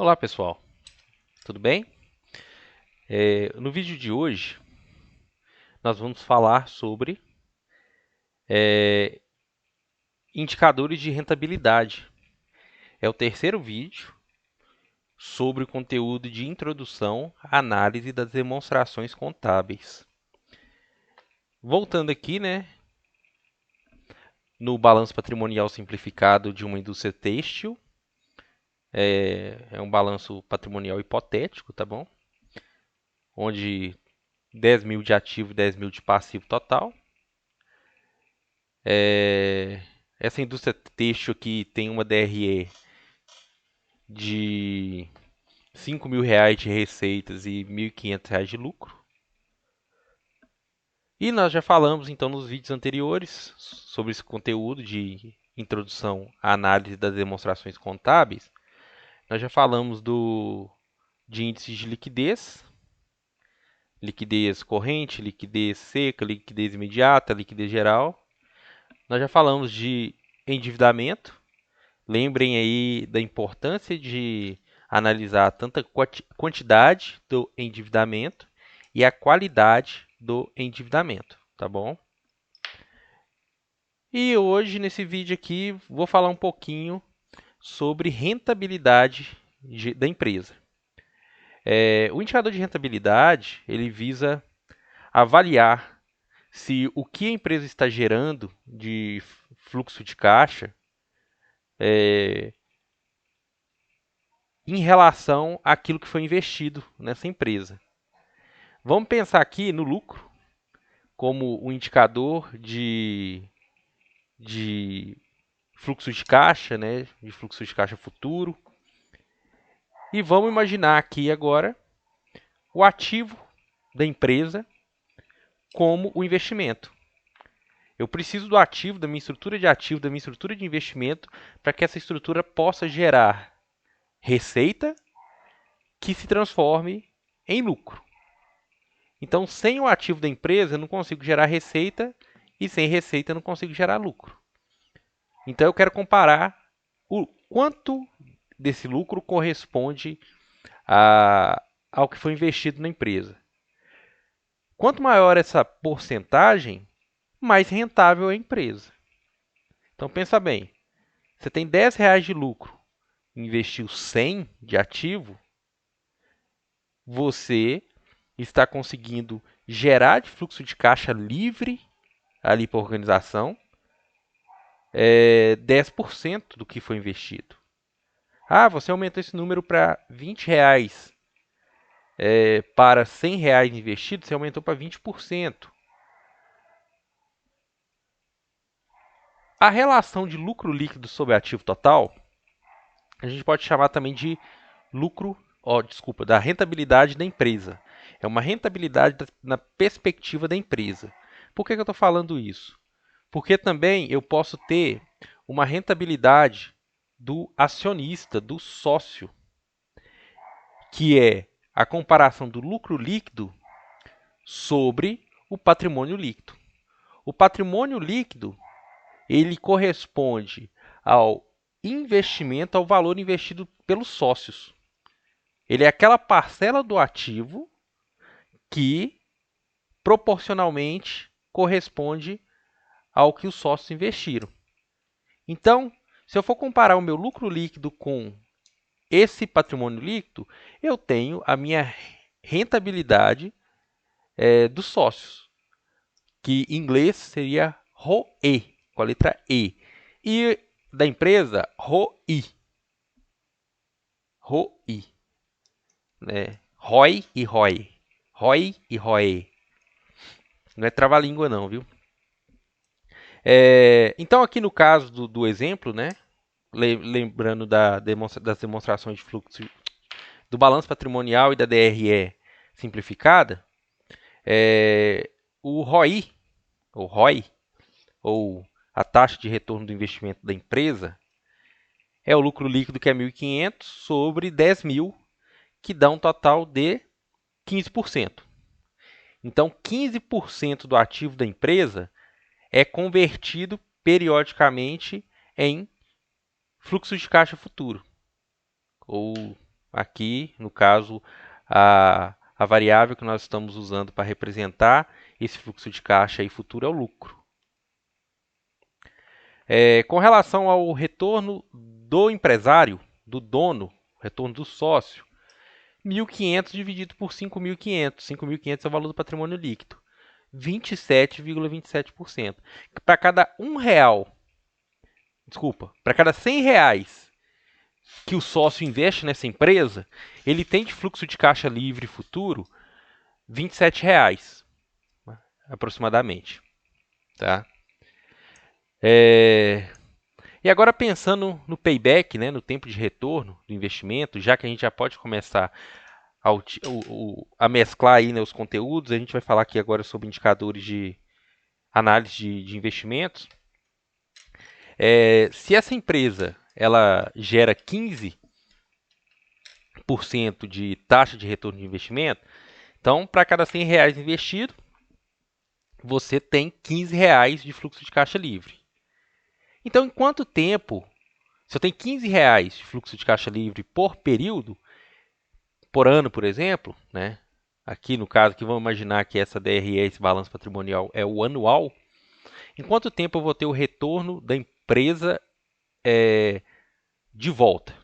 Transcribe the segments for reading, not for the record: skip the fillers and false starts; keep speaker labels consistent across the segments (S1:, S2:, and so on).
S1: Olá pessoal, tudo bem? No vídeo de hoje nós vamos falar sobre indicadores de rentabilidade. É o terceiro vídeo sobre o conteúdo de introdução à análise das demonstrações contábeis. Voltando aqui, no balanço patrimonial simplificado de uma indústria têxtil, é um balanço patrimonial hipotético, tá bom? Onde 10 mil de ativo e 10 mil de passivo total. Essa indústria têxtil aqui tem uma DRE de R$ 5.000 de receitas e R$ 1.500 de lucro. E nós já falamos então nos vídeos anteriores sobre esse conteúdo de introdução à análise das demonstrações contábeis. Nós já falamos de índices de liquidez, liquidez corrente, liquidez seca, liquidez imediata, liquidez geral. Nós já falamos de endividamento. Lembrem aí da importância de analisar tanto a quantidade do endividamento e a qualidade do endividamento, tá bom? E hoje, nesse vídeo aqui, vou falar um pouquinho sobre rentabilidade da empresa. O indicador de rentabilidade, ele visa avaliar se o que a empresa está gerando de fluxo de caixa em relação àquilo que foi investido nessa empresa. Vamos pensar aqui no lucro como um indicador de fluxo de caixa, de fluxo de caixa futuro. E vamos imaginar aqui agora o ativo da empresa como o investimento. Eu preciso do ativo, da minha estrutura de ativo, da minha estrutura de investimento, para que essa estrutura possa gerar receita que se transforme em lucro. Então, sem o ativo da empresa, eu não consigo gerar receita e sem receita eu não consigo gerar lucro. Então, eu quero comparar o quanto desse lucro corresponde ao que foi investido na empresa. Quanto maior essa porcentagem, mais rentável é a empresa. Então, pensa bem, você tem R$ 10 de lucro, investiu 100 de ativo, você está conseguindo gerar de fluxo de caixa livre ali para a organização 10% do que foi investido. Ah, você aumentou esse número para R$ 20 para R$ 100 investido, você aumentou para 20%. A relação de lucro líquido sobre ativo total, a gente pode chamar também de da rentabilidade da empresa. É uma rentabilidade na perspectiva da empresa. Por que eu estou falando isso? Porque também eu posso ter uma rentabilidade do acionista, do sócio, que é a comparação do lucro líquido sobre o patrimônio líquido. O patrimônio líquido, ele corresponde ao investimento, ao valor investido pelos sócios. Ele é aquela parcela do ativo que proporcionalmente corresponde ao que os sócios investiram. Então, se eu for comparar o meu lucro líquido com esse patrimônio líquido, eu tenho a minha rentabilidade dos sócios, que em inglês seria ROE, com a letra E. E da empresa, ROI. ROI. Né? ROI e ROI. ROI e ROE. Não é trava-língua não, viu? Então, aqui no caso do exemplo, lembrando das demonstrações de fluxo do balanço patrimonial e da DRE simplificada, o ROI, ou a taxa de retorno do investimento da empresa, é o lucro líquido que é 1.500 sobre 10 mil, que dá um total de 15%. Então, 15% do ativo da empresa é convertido periodicamente em fluxo de caixa futuro, ou Aqui, no caso, a variável que nós estamos usando para representar esse fluxo de caixa aí futuro é o lucro. Com relação ao retorno do empresário, do dono, retorno do sócio, 1.500 dividido por 5.500. 5.500 é o valor do patrimônio líquido. 27,27%. Para cada para cada R$ 100 que o sócio investe nessa empresa, ele tem de fluxo de caixa livre futuro R$ 27, aproximadamente. Tá? E agora pensando no payback, né, no tempo de retorno do investimento, já que a gente já pode começar a mesclar aí, né, os conteúdos, a gente vai falar aqui agora sobre indicadores de análise de investimentos. Se essa empresa ela gera 15% de taxa de retorno de investimento, então para cada R$ 100 investido, você tem R$ 15 de fluxo de caixa livre. Então, em quanto tempo, se eu tenho R$ 15 de fluxo de caixa livre por período, por ano, por exemplo, né? Aqui no caso, que vamos imaginar que essa DRE, esse balanço patrimonial, é o anual. Em quanto tempo eu vou ter o retorno da empresa de volta?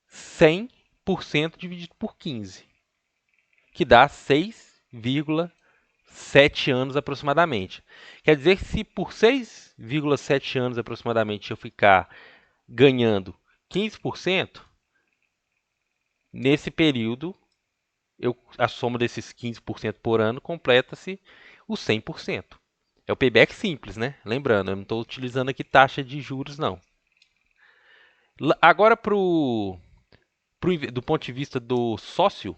S1: 100% dividido por 15, que dá 6,7 anos aproximadamente. Quer dizer que se por 6,7 anos aproximadamente eu ficar ganhando 15%, nesse período a soma desses 15% por ano completa-se os 100%. É o payback simples, né? Lembrando, eu não estou utilizando aqui taxa de juros, não. Agora, do ponto de vista do sócio,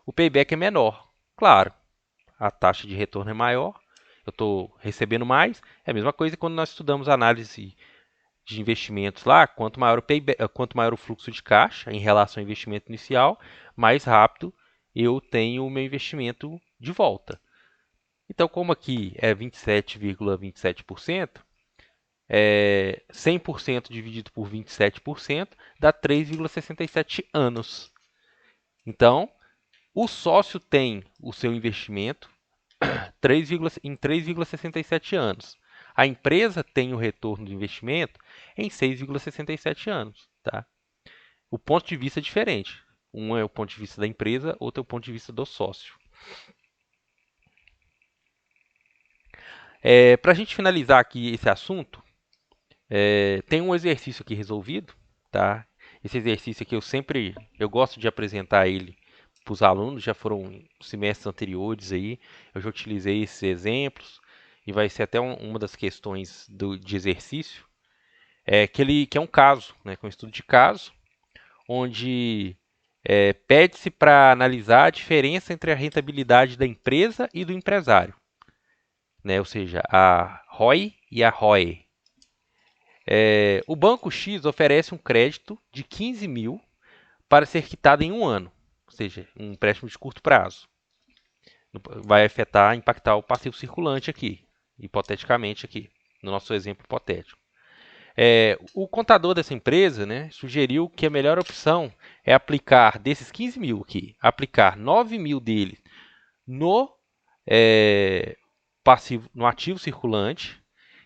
S1: o payback é menor. Claro, a taxa de retorno é maior, eu estou recebendo mais. É a mesma coisa quando nós estudamos análise de investimentos lá, quanto maior quanto maior o fluxo de caixa em relação ao investimento inicial, mais rápido eu tenho o meu investimento de volta. Então, como aqui é 27,27%, 100% dividido por 27% dá 3,67 anos. Então, o sócio tem o seu investimento em 3,67 anos. A empresa tem o retorno do investimento em 6,67 anos. Tá? O ponto de vista é diferente. Um é o ponto de vista da empresa, outro é o ponto de vista do sócio. Para a gente finalizar aqui esse assunto, tem um exercício aqui resolvido. Tá? Esse exercício aqui eu gosto de apresentar ele para os alunos, já foram semestres anteriores aí, eu já utilizei esses exemplos e vai ser até uma das questões de exercício, que é um caso, né, que é um estudo de caso, onde pede-se para analisar a diferença entre a rentabilidade da empresa e do empresário, né, ou seja, a ROI e a ROE. O Banco X oferece um crédito de 15 mil para ser quitado em um ano, ou seja, um empréstimo de curto prazo. Vai impactar o passivo circulante aqui, hipoteticamente aqui, no nosso exemplo hipotético. O contador dessa empresa, né, sugeriu que a melhor opção é aplicar desses 15 mil aqui, aplicar 9 mil deles no passivo, no ativo circulante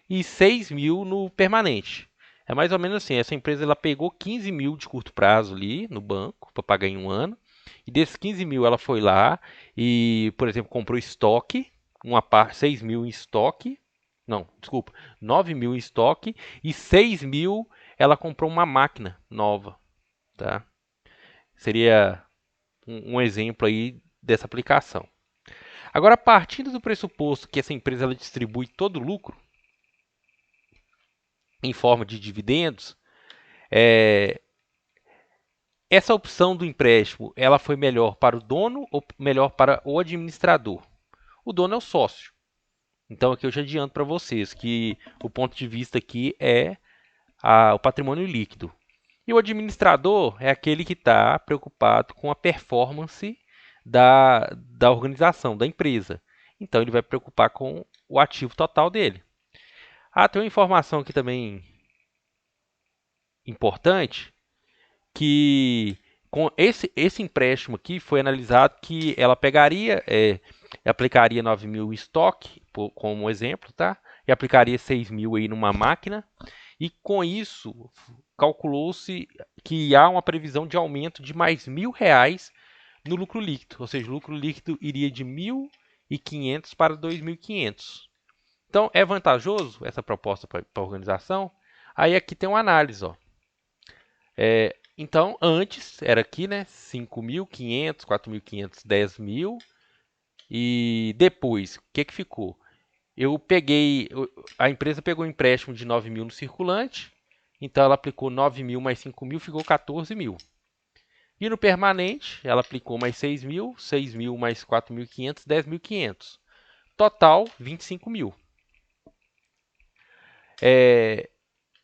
S1: e 6 mil no permanente. É mais ou menos assim, essa empresa ela pegou 15 mil de curto prazo ali no banco para pagar em um ano, e desses 15 mil ela foi lá e, por exemplo, comprou estoque, 6 mil em estoque, não, desculpa, 9 mil em estoque e 6 mil ela comprou uma máquina nova, tá? Seria um exemplo aí dessa aplicação. Agora, partindo do pressuposto que essa empresa ela distribui todo o lucro em forma de dividendos, essa opção do empréstimo ela foi melhor para o dono ou melhor para o administrador? O dono é o sócio. Então aqui eu já adianto para vocês que o ponto de vista aqui é o patrimônio líquido. E o administrador é aquele que está preocupado com a performance da organização, da empresa. Então ele vai preocupar com o ativo total dele. Tem uma informação aqui também importante, que com esse empréstimo aqui foi analisado que ela pegaria, aplicaria 9 mil em estoque, como exemplo, tá? E aplicaria 6 mil aí numa máquina. E com isso, calculou-se que há uma previsão de aumento de mais R$ 1.000 no lucro líquido. Ou seja, o lucro líquido iria de 1.500 para 2.500. Então, é vantajoso essa proposta para a organização? Aí aqui tem uma análise, ó. Então, antes era aqui, né? 5.500, 4.500, 10 mil. E depois, o que ficou? A empresa pegou um empréstimo de 9 mil no circulante, então ela aplicou 9 mil mais 5 mil, ficou 14 mil. E no permanente, ela aplicou mais 6 mil mais 4.500, 10.500. Total, 25 mil.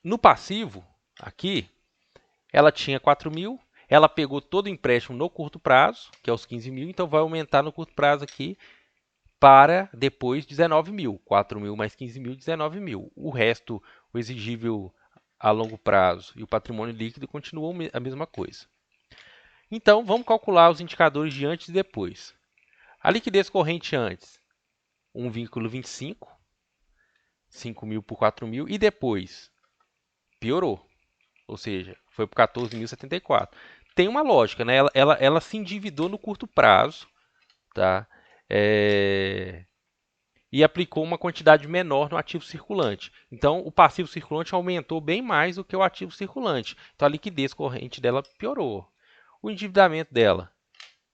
S1: No passivo, aqui, ela tinha 4 mil, ela pegou todo o empréstimo no curto prazo, que é os 15 mil, então vai aumentar no curto prazo aqui para depois 19 mil. 4 mil mais 15 mil, 19 mil. O resto, o exigível a longo prazo e o patrimônio líquido continuam a mesma coisa. Então, vamos calcular os indicadores de antes e depois. A liquidez corrente antes, 1,25, 5 mil por 4 mil, e depois piorou, ou seja, foi por 14.074. Tem uma lógica, né? Ela se endividou no curto prazo, tá? E aplicou uma quantidade menor no ativo circulante. Então, o passivo circulante aumentou bem mais do que o ativo circulante. Então, a liquidez corrente dela piorou. O endividamento dela,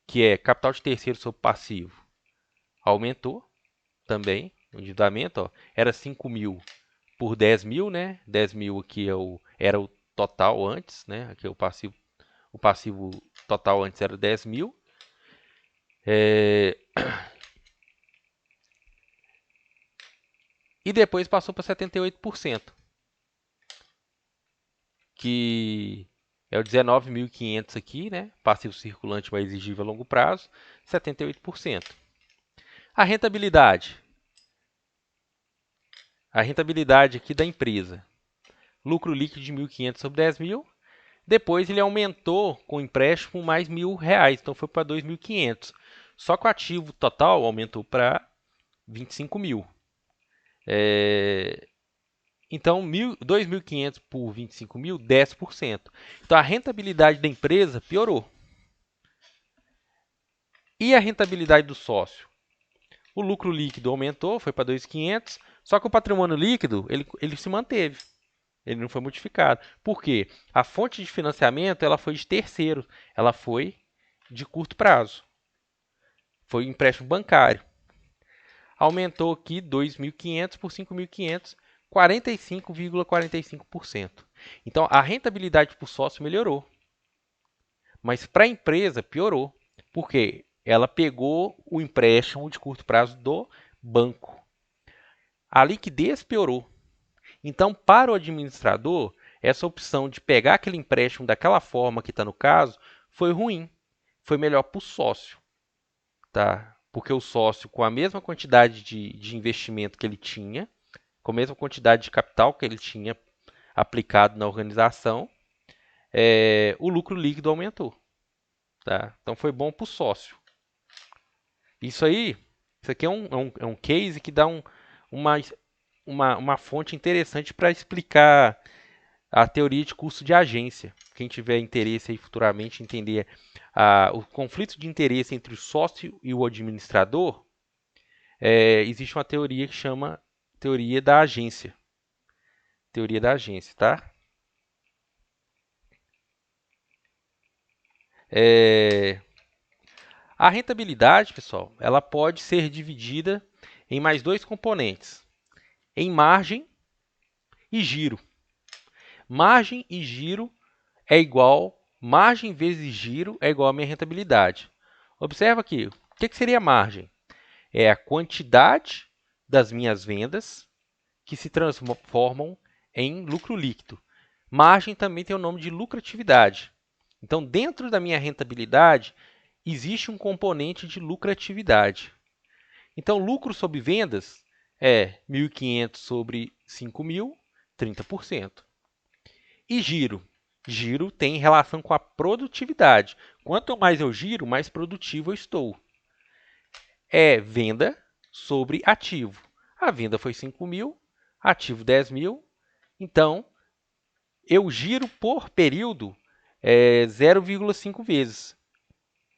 S1: que é capital de terceiro sobre passivo, aumentou também. O endividamento era 5 mil por 10 mil, né? 10 mil aqui era o total antes, né? Aqui é o passivo total antes era 10 mil. E depois passou para 78%, que é o 19.500 aqui, né? Passivo circulante mais exigível a longo prazo, 78%. A rentabilidade. A rentabilidade aqui da empresa. Lucro líquido de 1.500 sobre 10 mil. Depois ele aumentou com o empréstimo mais R$ 1.000, então foi para 2.500. Só que o ativo total aumentou para 25 mil. Então, 2.500 por 25 mil, 10%. Então, a rentabilidade da empresa piorou. E a rentabilidade do sócio? O lucro líquido aumentou, foi para 2.500, só que o patrimônio líquido ele se manteve. Ele não foi modificado. Por quê? A fonte de financiamento ela foi de terceiro, ela foi de curto prazo. Foi um empréstimo bancário. Aumentou aqui 2.500 por 5.500, 45,45%. Então, a rentabilidade para o sócio melhorou. Mas para a empresa piorou. Por quê? Ela pegou o empréstimo de curto prazo do banco. A liquidez piorou. Então, para o administrador, essa opção de pegar aquele empréstimo daquela forma que está no caso foi ruim. Foi melhor para o sócio. Tá? Porque o sócio, com a mesma quantidade de investimento que ele tinha, com a mesma quantidade de capital que ele tinha aplicado na organização, o lucro líquido aumentou. Tá? Então foi bom para o sócio. Isso aqui é um case que dá uma fonte interessante para explicar a teoria de custo de agência. Quem tiver interesse aí futuramente em entender o conflito de interesse entre o sócio e o administrador, existe uma teoria que chama teoria da agência. Teoria da agência, tá? A rentabilidade, pessoal, ela pode ser dividida em mais dois componentes, em margem e giro. Margem e giro margem vezes giro é igual a minha rentabilidade. Observa aqui, o que seria margem? É a quantidade das minhas vendas que se transformam em lucro líquido. Margem também tem o nome de lucratividade. Então, dentro da minha rentabilidade, existe um componente de lucratividade. Então, lucro sobre vendas é 1.500 sobre 5.000, 30%. E giro? Giro tem relação com a produtividade. Quanto mais eu giro, mais produtivo eu estou. É venda sobre ativo. A venda foi 5.000, ativo 10.000. Então, eu giro por período 0,5 vezes.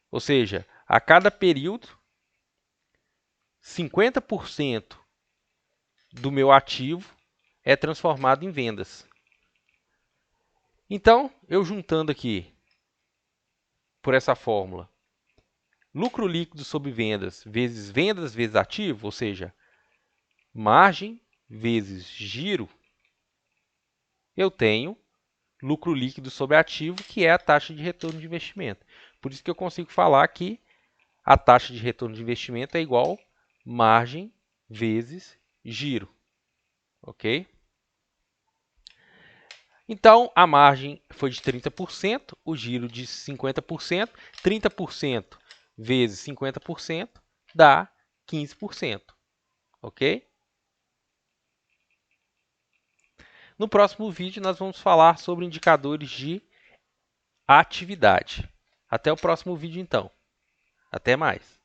S1: Ou seja, a cada período, 50% do meu ativo é transformado em vendas. Então, eu juntando aqui por essa fórmula, lucro líquido sobre vendas vezes ativo, ou seja, margem vezes giro, eu tenho lucro líquido sobre ativo, que é a taxa de retorno de investimento. Por isso que eu consigo falar que a taxa de retorno de investimento é igual margem vezes giro, ok? Então, a margem foi de 30%, o giro de 50%, 30% vezes 50% dá 15%, ok? No próximo vídeo, nós vamos falar sobre indicadores de atividade. Até o próximo vídeo, então. Até mais.